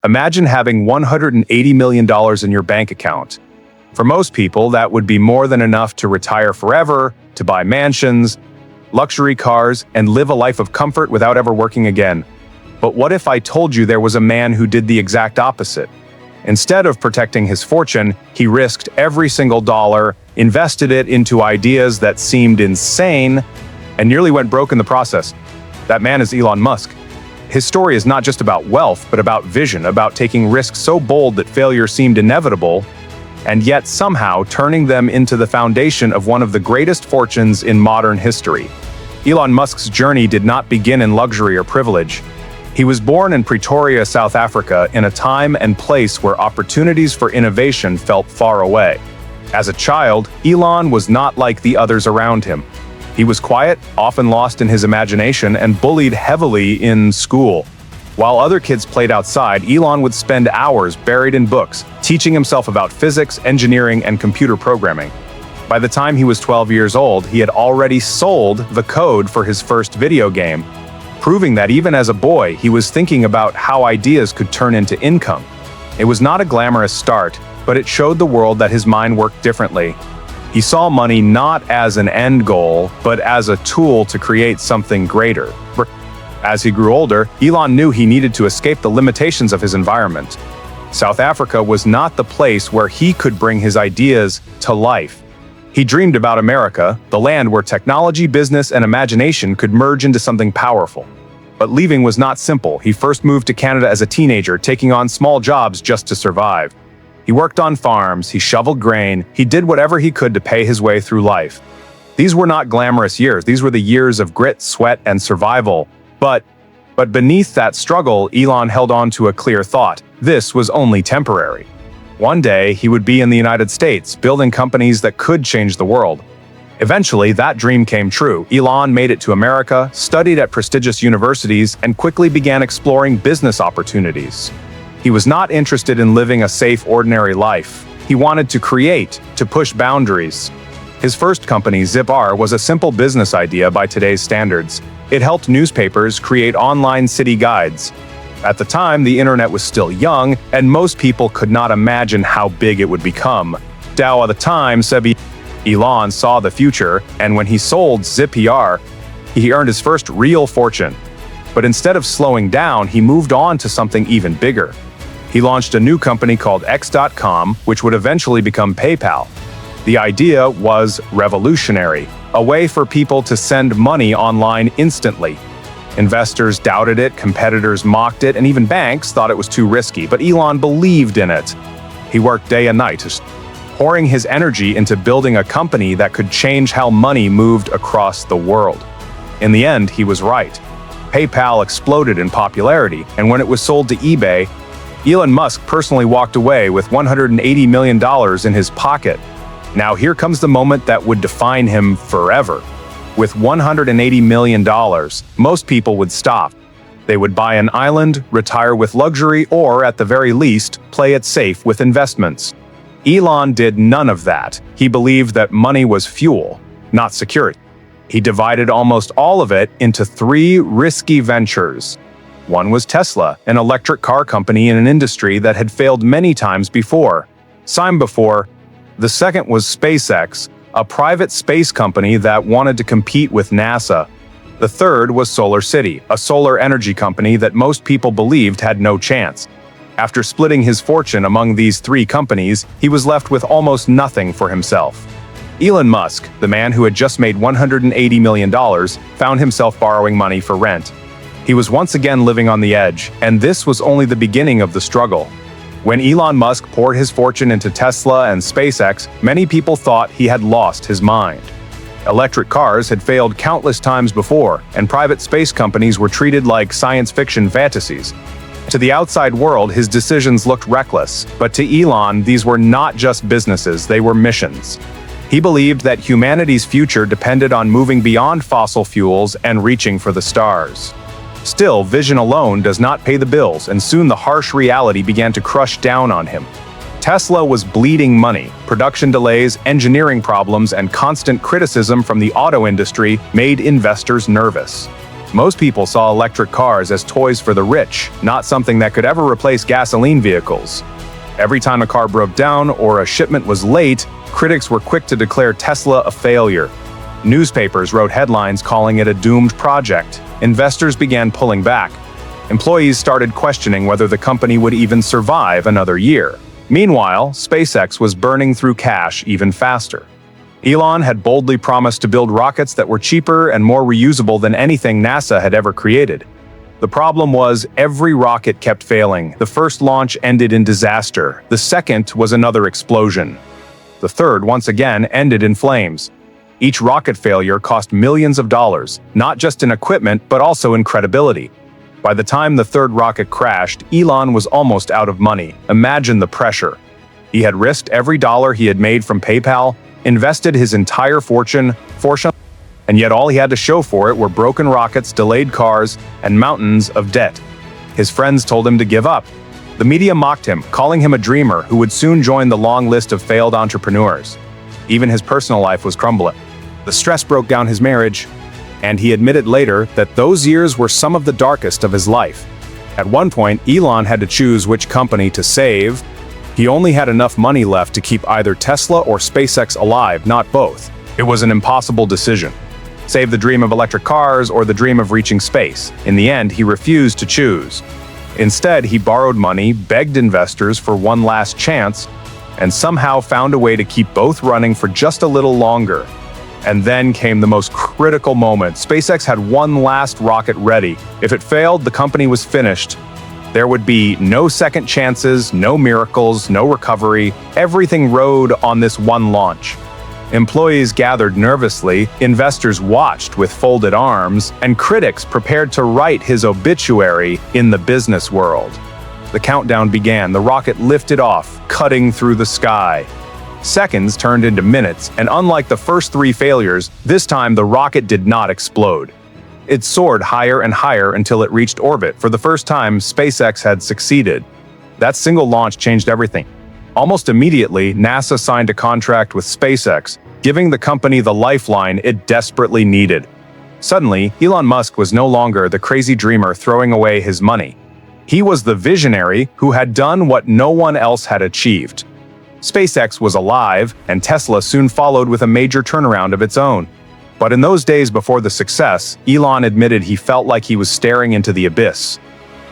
Imagine having $180 million in your bank account. For most people, that would be more than enough to retire forever, to buy mansions, luxury cars, and live a life of comfort without ever working again. But what if I told you there was a man who did the exact opposite? Instead of protecting his fortune, he risked every single dollar, invested it into ideas that seemed insane, and nearly went broke in the process. That man is Elon Musk. His story is not just about wealth, but about vision, about taking risks so bold that failure seemed inevitable, and yet somehow turning them into the foundation of one of the greatest fortunes in modern history. Elon Musk's journey did not begin in luxury or privilege. He was born in Pretoria, South Africa, in a time and place where opportunities for innovation felt far away. As a child, Elon was not like the others around him. He was quiet, often lost in his imagination, and bullied heavily in school. While other kids played outside, Elon would spend hours buried in books, teaching himself about physics, engineering, and computer programming. By the time he was 12 years old, he had already sold the code for his first video game, proving that even as a boy, he was thinking about how ideas could turn into income. It was not a glamorous start, but it showed the world that his mind worked differently. He saw money not as an end goal, but as a tool to create something greater. As he grew older, Elon knew he needed to escape the limitations of his environment. South Africa was not the place where he could bring his ideas to life. He dreamed about America, the land where technology, business, and imagination could merge into something powerful. But leaving was not simple. He first moved to Canada as a teenager, taking on small jobs just to survive. He worked on farms, he shoveled grain, he did whatever he could to pay his way through life. These were not glamorous years, these were the years of grit, sweat, and survival. But beneath that struggle, Elon held on to a clear thought. This was only temporary. One day, he would be in the United States, building companies that could change the world. Eventually, that dream came true. Elon made it to America, studied at prestigious universities, and quickly began exploring business opportunities. He was not interested in living a safe, ordinary life. He wanted to create, to push boundaries. His first company, Zip-R, was a simple business idea by today's standards. It helped newspapers create online city guides. At the time, the internet was still young, and most people could not imagine how big it would become. At the time, Elon saw the future, and when he sold Zip-R, he earned his first real fortune. But instead of slowing down, he moved on to something even bigger. He launched a new company called X.com, which would eventually become PayPal. The idea was revolutionary, a way for people to send money online instantly. Investors doubted it, competitors mocked it, and even banks thought it was too risky, but Elon believed in it. He worked day and night, pouring his energy into building a company that could change how money moved across the world. In the end, he was right. PayPal exploded in popularity, and when it was sold to eBay, Elon Musk personally walked away with $180 million in his pocket. Now here comes the moment that would define him forever. With $180 million, most people would stop. They would buy an island, retire with luxury, or at the very least, play it safe with investments. Elon did none of that. He believed that money was fuel, not security. He divided almost all of it into 3 risky ventures. One was Tesla, an electric car company in an industry that had failed many times before. The second was SpaceX, a private space company that wanted to compete with NASA. The third was SolarCity, a solar energy company that most people believed had no chance. After splitting his fortune among these 3 companies, he was left with almost nothing for himself. Elon Musk, the man who had just made $180 million, found himself borrowing money for rent. He was once again living on the edge, and this was only the beginning of the struggle. When Elon Musk poured his fortune into Tesla and SpaceX, many people thought he had lost his mind. Electric cars had failed countless times before, and private space companies were treated like science fiction fantasies. To the outside world, his decisions looked reckless, but to Elon, these were not just businesses, they were missions. He believed that humanity's future depended on moving beyond fossil fuels and reaching for the stars. Still, vision alone does not pay the bills, and soon the harsh reality began to crush down on him. Tesla was bleeding money. Production delays, engineering problems, and constant criticism from the auto industry made investors nervous. Most people saw electric cars as toys for the rich, not something that could ever replace gasoline vehicles. Every time a car broke down or a shipment was late, critics were quick to declare Tesla a failure. Newspapers wrote headlines calling it a doomed project. Investors began pulling back. Employees started questioning whether the company would even survive another year. Meanwhile, SpaceX was burning through cash even faster. Elon had boldly promised to build rockets that were cheaper and more reusable than anything NASA had ever created. The problem was, every rocket kept failing. The first launch ended in disaster. The second was another explosion. The third, once again, ended in flames. Each rocket failure cost millions of dollars, not just in equipment, but also in credibility. By the time the third rocket crashed, Elon was almost out of money. Imagine the pressure. He had risked every dollar he had made from PayPal, invested his entire fortune, and yet all he had to show for it were broken rockets, delayed cars, and mountains of debt. His friends told him to give up. The media mocked him, calling him a dreamer who would soon join the long list of failed entrepreneurs. Even his personal life was crumbling. The stress broke down his marriage, and he admitted later that those years were some of the darkest of his life. At one point, Elon had to choose which company to save. He only had enough money left to keep either Tesla or SpaceX alive, not both. It was an impossible decision. Save the dream of electric cars or the dream of reaching space. In the end, he refused to choose. Instead, he borrowed money, begged investors for one last chance, and somehow found a way to keep both running for just a little longer. And then came the most critical moment. SpaceX had one last rocket ready. If it failed, the company was finished. There would be no second chances, no miracles, no recovery. Everything rode on this one launch. Employees gathered nervously, investors watched with folded arms, and critics prepared to write his obituary in the business world. The countdown began. The rocket lifted off, cutting through the sky. Seconds turned into minutes, and unlike the first three failures, this time the rocket did not explode. It soared higher and higher until it reached orbit. For the first time, SpaceX had succeeded. That single launch changed everything. Almost immediately, NASA signed a contract with SpaceX, giving the company the lifeline it desperately needed. Suddenly, Elon Musk was no longer the crazy dreamer throwing away his money. He was the visionary who had done what no one else had achieved. SpaceX was alive, and Tesla soon followed with a major turnaround of its own. But in those days before the success, Elon admitted he felt like he was staring into the abyss.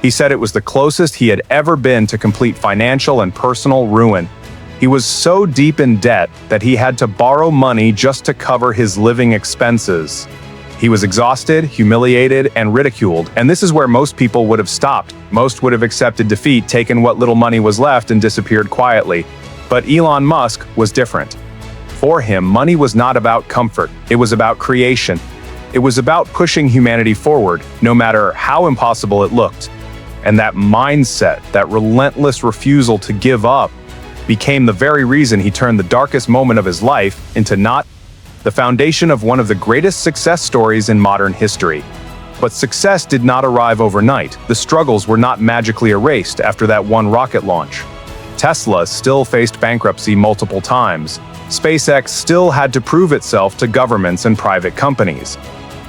He said it was the closest he had ever been to complete financial and personal ruin. He was so deep in debt that he had to borrow money just to cover his living expenses. He was exhausted, humiliated, and ridiculed, and this is where most people would have stopped. Most would have accepted defeat, taken what little money was left, and disappeared quietly. But Elon Musk was different. For him, money was not about comfort, it was about creation. It was about pushing humanity forward, no matter how impossible it looked. And that mindset, that relentless refusal to give up, became the very reason he turned the darkest moment of his life into the foundation of one of the greatest success stories in modern history. But success did not arrive overnight. The struggles were not magically erased after that one rocket launch. Tesla still faced bankruptcy multiple times. SpaceX still had to prove itself to governments and private companies.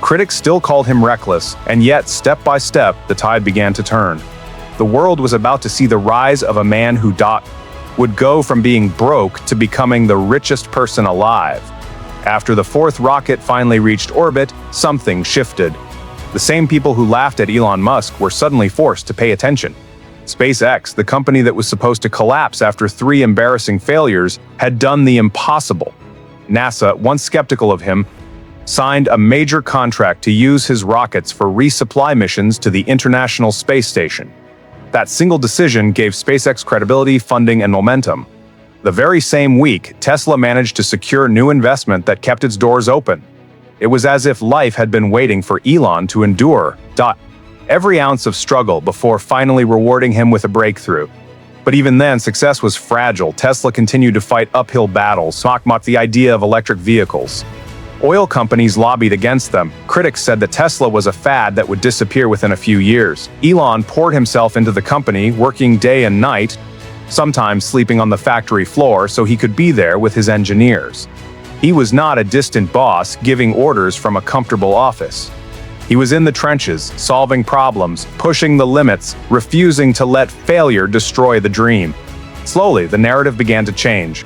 Critics still called him reckless, and yet, step by step, the tide began to turn. The world was about to see the rise of a man who would go from being broke to becoming the richest person alive. After the fourth rocket finally reached orbit, something shifted. The same people who laughed at Elon Musk were suddenly forced to pay attention. SpaceX, the company that was supposed to collapse after 3 embarrassing failures, had done the impossible. NASA, once skeptical of him, signed a major contract to use his rockets for resupply missions to the International Space Station. That single decision gave SpaceX credibility, funding, and momentum. The very same week, Tesla managed to secure new investment that kept its doors open. It was as if life had been waiting for Elon to endure every ounce of struggle before finally rewarding him with a breakthrough. But even then, success was fragile. Tesla continued to fight uphill battles, mocked the idea of electric vehicles. Oil companies lobbied against them. Critics said that Tesla was a fad that would disappear within a few years. Elon poured himself into the company, working day and night, sometimes sleeping on the factory floor so he could be there with his engineers. He was not a distant boss giving orders from a comfortable office. He was in the trenches, solving problems, pushing the limits, refusing to let failure destroy the dream. Slowly, the narrative began to change.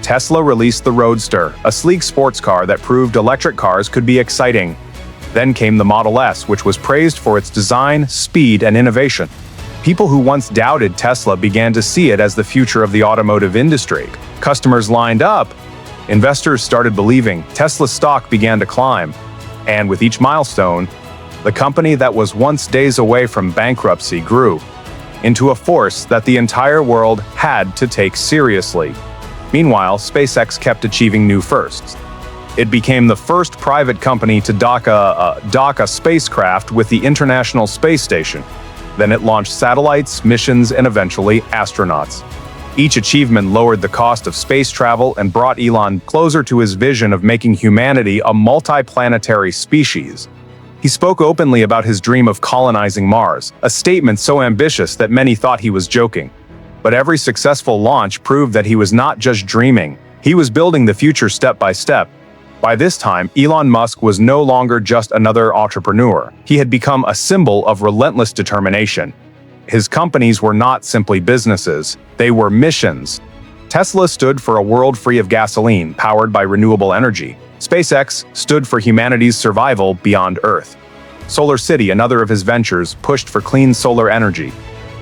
Tesla released the Roadster, a sleek sports car that proved electric cars could be exciting. Then came the Model S, which was praised for its design, speed, and innovation. People who once doubted Tesla began to see it as the future of the automotive industry. Customers lined up. Investors started believing. Tesla's stock began to climb. And with each milestone, the company that was once days away from bankruptcy grew into a force that the entire world had to take seriously. Meanwhile, SpaceX kept achieving new firsts. It became the first private company to dock a spacecraft with the International Space Station. Then it launched satellites, missions, and eventually astronauts. Each achievement lowered the cost of space travel and brought Elon closer to his vision of making humanity a multi-planetary species. He spoke openly about his dream of colonizing Mars, a statement so ambitious that many thought he was joking. But every successful launch proved that he was not just dreaming, he was building the future step by step. By this time, Elon Musk was no longer just another entrepreneur. He had become a symbol of relentless determination. His companies were not simply businesses, they were missions. Tesla stood for a world free of gasoline, powered by renewable energy. SpaceX stood for humanity's survival beyond Earth. Solar City, another of his ventures, pushed for clean solar energy.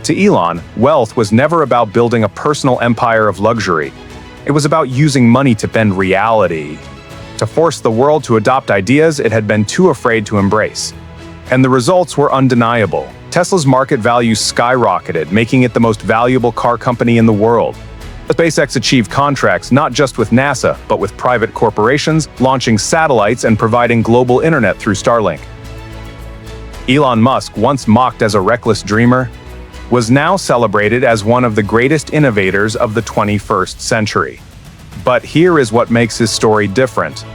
To Elon, wealth was never about building a personal empire of luxury. It was about using money to bend reality, to force the world to adopt ideas it had been too afraid to embrace. And the results were undeniable. Tesla's market value skyrocketed, making it the most valuable car company in the world. SpaceX achieved contracts not just with NASA, but with private corporations, launching satellites and providing global internet through Starlink. Elon Musk, once mocked as a reckless dreamer, was now celebrated as one of the greatest innovators of the 21st century. But here is what makes his story different.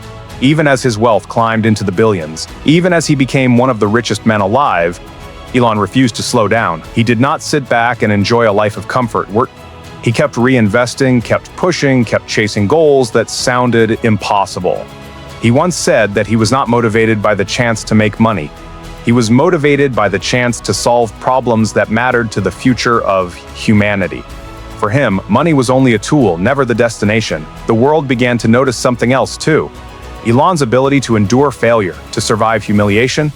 Even as his wealth climbed into the billions, even as he became one of the richest men alive, Elon refused to slow down. He did not sit back and enjoy a life of comfort. He kept reinvesting, kept pushing, kept chasing goals that sounded impossible. He once said that he was not motivated by the chance to make money. He was motivated by the chance to solve problems that mattered to the future of humanity. For him, money was only a tool, never the destination. The world began to notice something else too. Elon's ability to endure failure, to survive humiliation,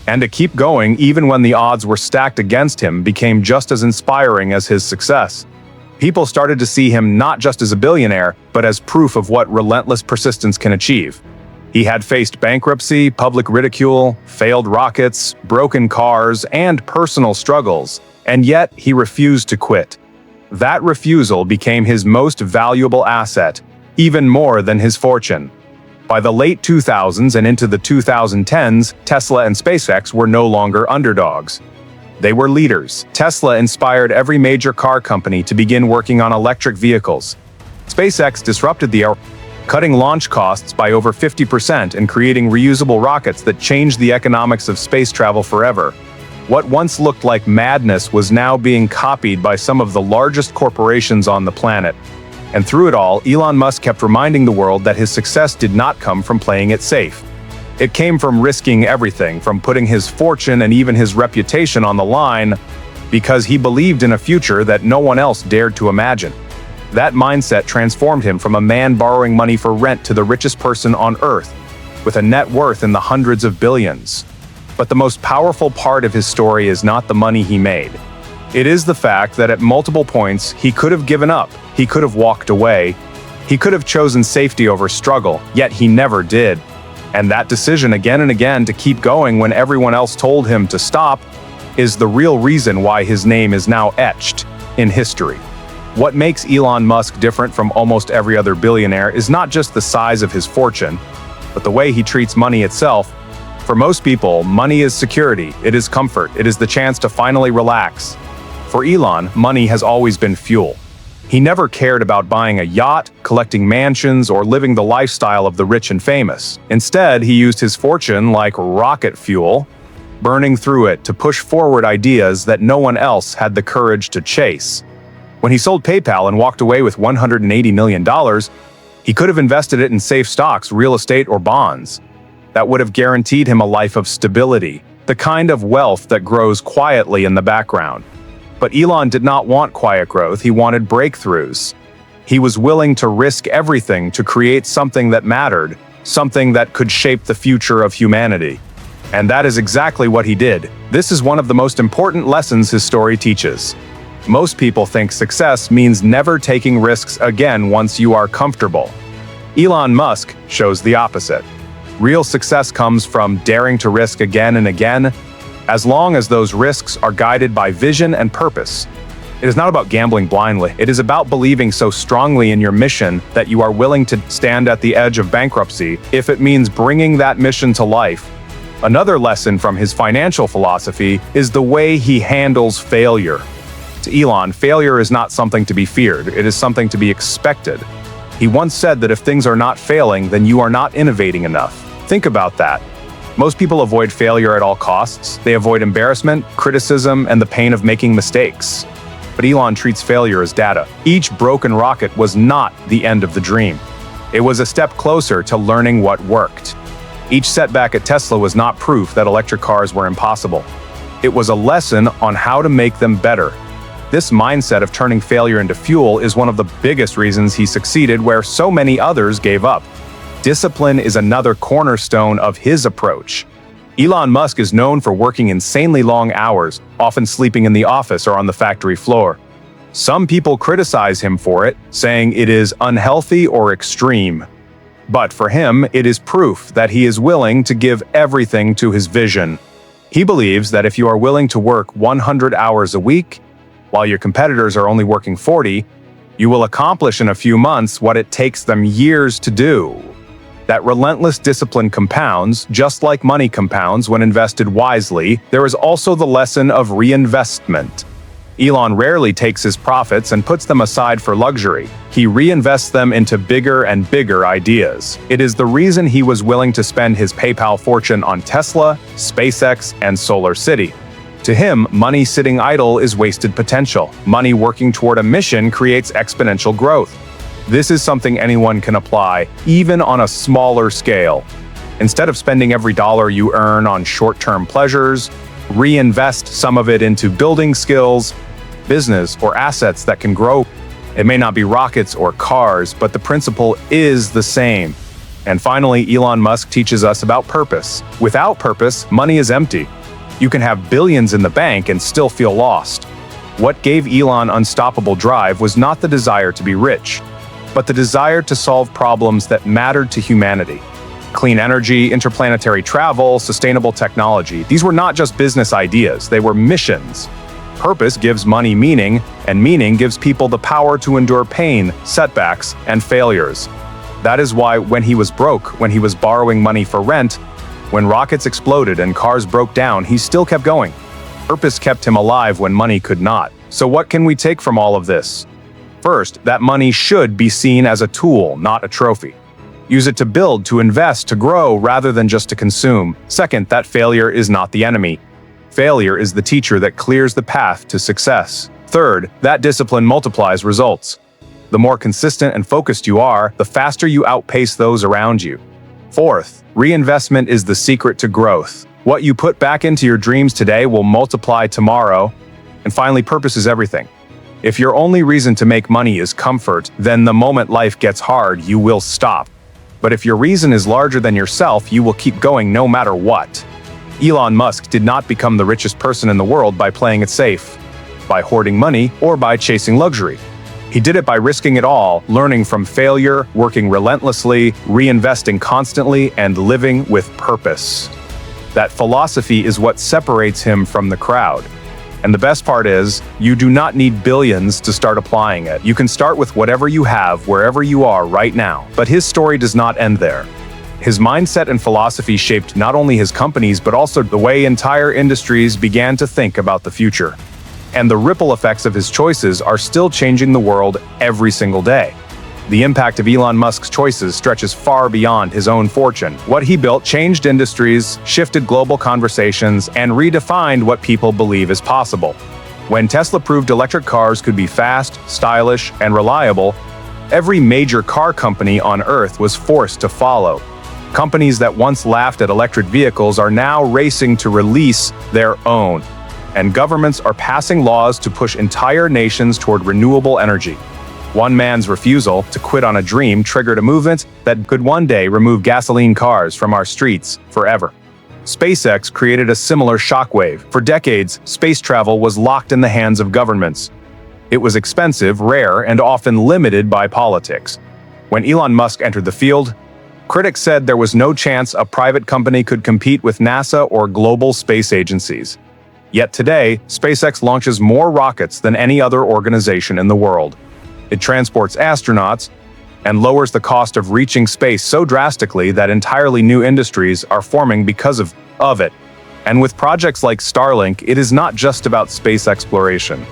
and to keep going even when the odds were stacked against him became just as inspiring as his success. People started to see him not just as a billionaire, but as proof of what relentless persistence can achieve. He had faced bankruptcy, public ridicule, failed rockets, broken cars, and personal struggles, and yet he refused to quit. That refusal became his most valuable asset, even more than his fortune. By the late 2000s and into the 2010s, Tesla and SpaceX were no longer underdogs. They were leaders. Tesla inspired every major car company to begin working on electric vehicles. SpaceX disrupted the era, cutting launch costs by over 50% and creating reusable rockets that changed the economics of space travel forever. What once looked like madness was now being copied by some of the largest corporations on the planet. And through it all, Elon Musk kept reminding the world that his success did not come from playing it safe. It came from risking everything, from putting his fortune and even his reputation on the line, because he believed in a future that no one else dared to imagine. That mindset transformed him from a man borrowing money for rent to the richest person on Earth, with a net worth in the hundreds of billions. But the most powerful part of his story is not the money he made. It is the fact that at multiple points he could have given up, he could have walked away, he could have chosen safety over struggle, yet he never did. And that decision again and again to keep going when everyone else told him to stop is the real reason why his name is now etched in history. What makes Elon Musk different from almost every other billionaire is not just the size of his fortune, but the way he treats money itself. For most people, money is security, it is comfort, it is the chance to finally relax. For Elon, money has always been fuel. He never cared about buying a yacht, collecting mansions, or living the lifestyle of the rich and famous. Instead, he used his fortune like rocket fuel, burning through it to push forward ideas that no one else had the courage to chase. When he sold PayPal and walked away with $180 million, he could have invested it in safe stocks, real estate, or bonds. That would have guaranteed him a life of stability. the kind of wealth that grows quietly in the background. But Elon did not want quiet growth, he wanted breakthroughs. He was willing to risk everything to create something that mattered, something that could shape the future of humanity. And that is exactly what he did. This is one of the most important lessons his story teaches. Most people think success means never taking risks again once you are comfortable. Elon Musk shows the opposite. Real success comes from daring to risk again and again, as long as those risks are guided by vision and purpose. It is not about gambling blindly. It is about believing so strongly in your mission that you are willing to stand at the edge of bankruptcy if it means bringing that mission to life. Another lesson from his financial philosophy is the way he handles failure. To Elon, failure is not something to be feared, it is something to be expected. He once said that if things are not failing, then you are not innovating enough. Think about that. Most people avoid failure at all costs. They avoid embarrassment, criticism, and the pain of making mistakes. But Elon treats failure as data. Each broken rocket was not the end of the dream. It was a step closer to learning what worked. Each setback at Tesla was not proof that electric cars were impossible. It was a lesson on how to make them better. This mindset of turning failure into fuel is one of the biggest reasons he succeeded where so many others gave up. Discipline is another cornerstone of his approach. Elon Musk is known for working insanely long hours, often sleeping in the office or on the factory floor. Some people criticize him for it, saying it is unhealthy or extreme. But for him, it is proof that he is willing to give everything to his vision. He believes that if you are willing to work 100 hours a week, while your competitors are only working 40, you will accomplish in a few months what it takes them years to do. That relentless discipline compounds, just like money compounds when invested wisely. There is also the lesson of reinvestment. Elon rarely takes his profits and puts them aside for luxury. He reinvests them into bigger and bigger ideas. It is the reason he was willing to spend his PayPal fortune on Tesla, SpaceX, and Solar City. To him, money sitting idle is wasted potential. Money working toward a mission creates exponential growth. This is something anyone can apply, even on a smaller scale. Instead of spending every dollar you earn on short-term pleasures, reinvest some of it into building skills, business, or assets that can grow. It may not be rockets or cars, but the principle is the same. And finally, Elon Musk teaches us about purpose. Without purpose, money is empty. You can have billions in the bank and still feel lost. What gave Elon unstoppable drive was not the desire to be rich, but the desire to solve problems that mattered to humanity. Clean energy, interplanetary travel, sustainable technology. These were not just business ideas, they were missions. Purpose gives money meaning, and meaning gives people the power to endure pain, setbacks, and failures. That is why when he was broke, when he was borrowing money for rent, when rockets exploded and cars broke down, he still kept going. Purpose kept him alive when money could not. So what can we take from all of this? First, that money should be seen as a tool, not a trophy. Use it to build, to invest, to grow, rather than just to consume. Second, that failure is not the enemy. Failure is the teacher that clears the path to success. Third, that discipline multiplies results. The more consistent and focused you are, the faster you outpace those around you. Fourth, reinvestment is the secret to growth. What you put back into your dreams today will multiply tomorrow. And finally, purpose is everything. If your only reason to make money is comfort, then the moment life gets hard, you will stop. But if your reason is larger than yourself, you will keep going no matter what. Elon Musk did not become the richest person in the world by playing it safe, by hoarding money, or by chasing luxury. He did it by risking it all, learning from failure, working relentlessly, reinvesting constantly, and living with purpose. That philosophy is what separates him from the crowd. And the best part is, you do not need billions to start applying it. You can start with whatever you have, wherever you are right now. But his story does not end there. His mindset and philosophy shaped not only his companies, but also the way entire industries began to think about the future. And the ripple effects of his choices are still changing the world every single day. The impact of Elon Musk's choices stretches far beyond his own fortune. What he built changed industries, shifted global conversations, and redefined what people believe is possible. When Tesla proved electric cars could be fast, stylish, and reliable, every major car company on Earth was forced to follow. Companies that once laughed at electric vehicles are now racing to release their own. And governments are passing laws to push entire nations toward renewable energy. One man's refusal to quit on a dream triggered a movement that could one day remove gasoline cars from our streets forever. SpaceX created a similar shockwave. For decades, space travel was locked in the hands of governments. It was expensive, rare, and often limited by politics. When Elon Musk entered the field, critics said there was no chance a private company could compete with NASA or global space agencies. Yet today, SpaceX launches more rockets than any other organization in the world. It transports astronauts and lowers the cost of reaching space so drastically that entirely new industries are forming because of it. And with projects like Starlink, it is not just about space exploration.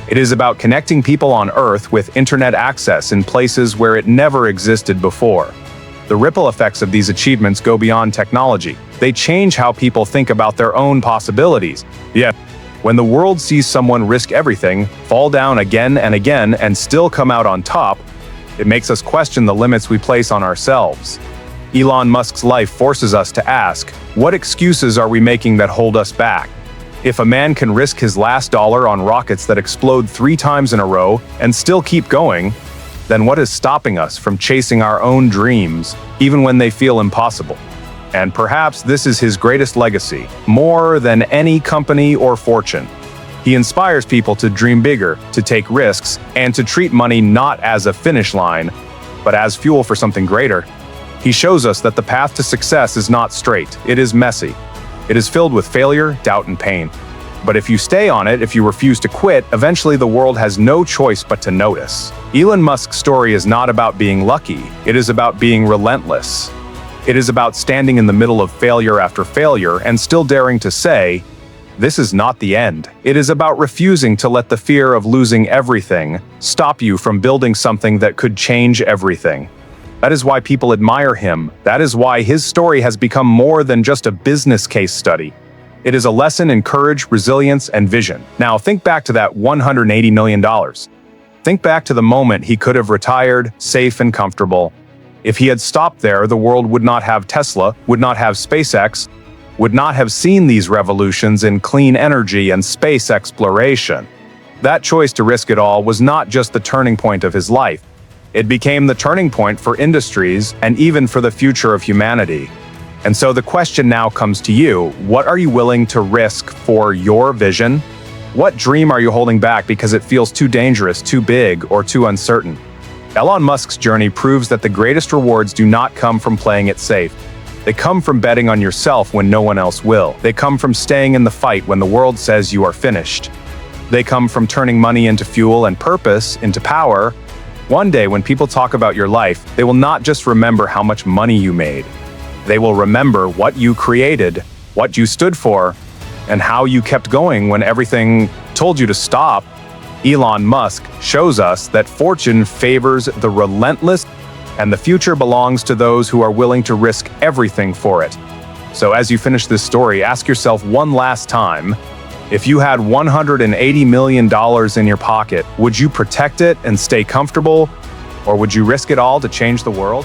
It is about connecting people on Earth with internet access in places where it never existed before. The ripple effects of these achievements go beyond technology. They change how people think about their own possibilities. Yet, when the world sees someone risk everything, fall down again and again, and still come out on top, it makes us question the limits we place on ourselves. Elon Musk's life forces us to ask, what excuses are we making that hold us back? If a man can risk his last dollar on rockets that explode 3 times in a row and still keep going, then what is stopping us from chasing our own dreams, even when they feel impossible? And perhaps this is his greatest legacy, more than any company or fortune. He inspires people to dream bigger, to take risks, and to treat money not as a finish line, but as fuel for something greater. He shows us that the path to success is not straight, it is messy. It is filled with failure, doubt, and pain. But if you stay on it, if you refuse to quit, eventually the world has no choice but to notice. Elon Musk's story is not about being lucky, it is about being relentless. It is about standing in the middle of failure after failure and still daring to say, this is not the end. It is about refusing to let the fear of losing everything stop you from building something that could change everything. That is why people admire him. That is why his story has become more than just a business case study. It is a lesson in courage, resilience, and vision. Now think back to that $180 million. Think back to the moment he could have retired, safe and comfortable. If he had stopped there, the world would not have Tesla, would not have SpaceX, would not have seen these revolutions in clean energy and space exploration. That choice to risk it all was not just the turning point of his life. It became the turning point for industries and even for the future of humanity. And so the question now comes to you, what are you willing to risk for your vision? What dream are you holding back because it feels too dangerous, too big, or too uncertain? Elon Musk's journey proves that the greatest rewards do not come from playing it safe. They come from betting on yourself when no one else will. They come from staying in the fight when the world says you are finished. They come from turning money into fuel and purpose into power. One day when people talk about your life, they will not just remember how much money you made. They will remember what you created, what you stood for, and how you kept going when everything told you to stop. Elon Musk shows us that fortune favors the relentless, and the future belongs to those who are willing to risk everything for it. So as you finish this story, ask yourself one last time, if you had $180 million in your pocket, would you protect it and stay comfortable, or would you risk it all to change the world?